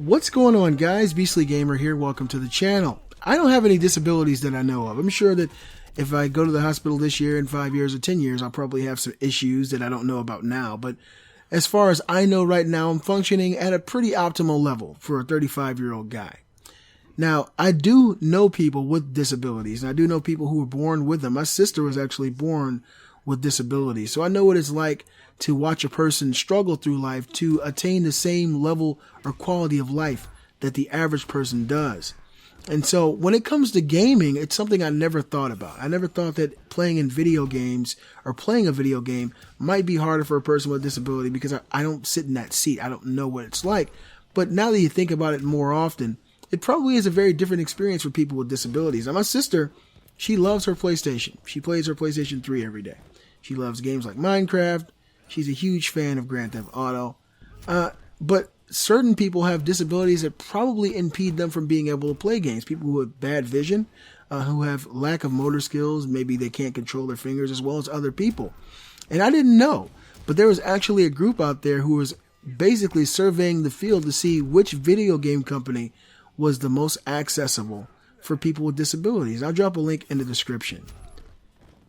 What's going on, guys? Beastly Gamer here. Welcome to the channel. I don't have any disabilities that I know of. I'm sure that if I go to the hospital this year, in 5 years or 10 years, I'll probably have some issues that I don't know about now. But as far as I know right now, I'm functioning at a pretty optimal level for a 35-year-old guy. Now, I do know people with disabilities, and I do know people who were born with them. My sister was actually born with disabilities, so I know what it's like to watch a person struggle through life to attain the same level or quality of life that the average person does. And so when it comes to gaming, it's something I never thought about. I never thought that playing in video games or playing a video game might be harder for a person with a disability because I don't sit in that seat. I don't know what it's like. But now that you think about it more often, it probably is a very different experience for people with disabilities. Now, my sister, she loves her PlayStation. She plays her PlayStation 3 every day. She loves games like Minecraft. She's a huge fan of Grand Theft Auto. But certain people have disabilities that probably impede them from being able to play games. People who have bad vision, who have lack of motor skills, maybe they can't control their fingers, as well as other people. And I didn't know, but there was actually a group out there who was basically surveying the field to see which video game company was the most accessible for people with disabilities. I'll drop a link in the description.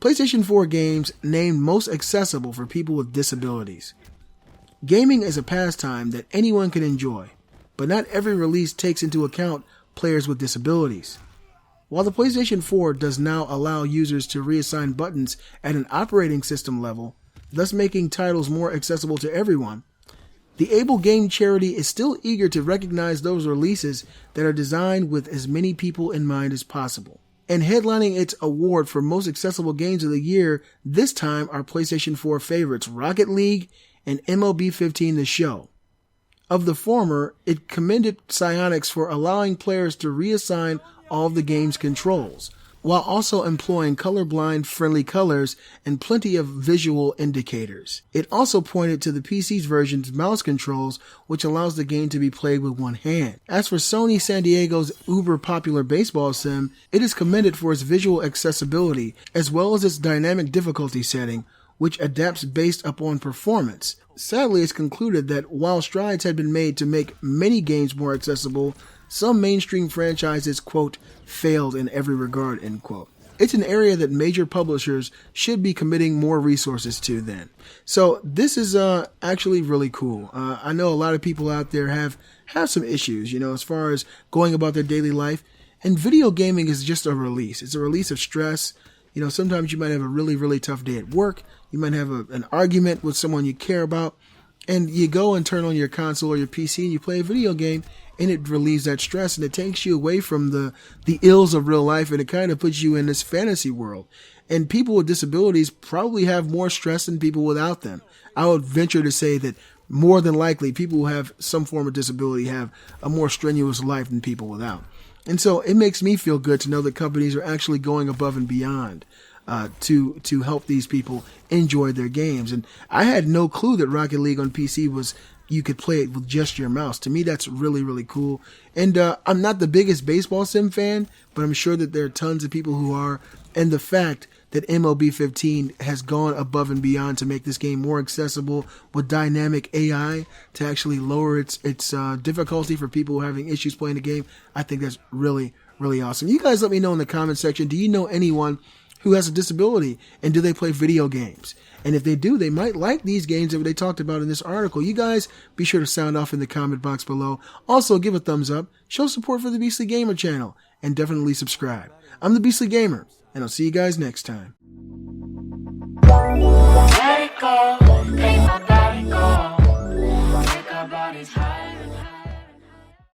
PlayStation 4 games named most accessible for people with disabilities. Gaming is a pastime that anyone can enjoy, but not every release takes into account players with disabilities. While the PlayStation 4 does now allow users to reassign buttons at an operating system level, thus making titles more accessible to everyone, the Able Game charity is still eager to recognize those releases that are designed with as many people in mind as possible. And headlining its award for most accessible games of the year, this time are PlayStation 4 favorites Rocket League and MLB 15 The Show. Of the former, it commended Psyonix for allowing players to reassign all of the game's controls, while also employing colorblind friendly colors and plenty of visual indicators. It also pointed to the PC's version's mouse controls, which allows the game to be played with one hand. As for Sony San Diego's uber popular baseball sim, it is commended for its visual accessibility, as well as its dynamic difficulty setting, which adapts based upon performance. Sadly, it's concluded that while strides had been made to make many games more accessible, some mainstream franchises, quote, failed in every regard, end quote. It's an area that major publishers should be committing more resources to then. So this is actually really cool. I know a lot of people out there have some issues, as far as going about their daily life. And video gaming is just a release. It's a release of stress. Sometimes you might have a really, really tough day at work. You might have an argument with someone you care about. And you go and turn on your console or your PC and you play a video game, and it relieves that stress and it takes you away from the ills of real life, and it kind of puts you in this fantasy world. And people with disabilities probably have more stress than people without them. I would venture to say that more than likely people who have some form of disability have a more strenuous life than people without. And so it makes me feel good to know that companies are actually going above and beyond to help these people enjoy their games. And I had no clue that Rocket League on PC you could play it with just your mouse. To me, that's really, really cool. And I'm not the biggest baseball sim fan, but I'm sure that there are tons of people who are. And the fact that MLB 15 has gone above and beyond to make this game more accessible with dynamic AI to actually lower its difficulty for people having issues playing the game, I think that's really, really awesome. You guys let me know in the comment section, do you know anyone who has a disability, and do they play video games? And if they do, they might like these games that they talked about in this article. You guys be sure to sound off in the comment box below. Also, give a thumbs up, show support for the Beastly Gamer channel, and definitely subscribe. I'm the Beastly Gamer, and I'll see you guys next time. Let it go.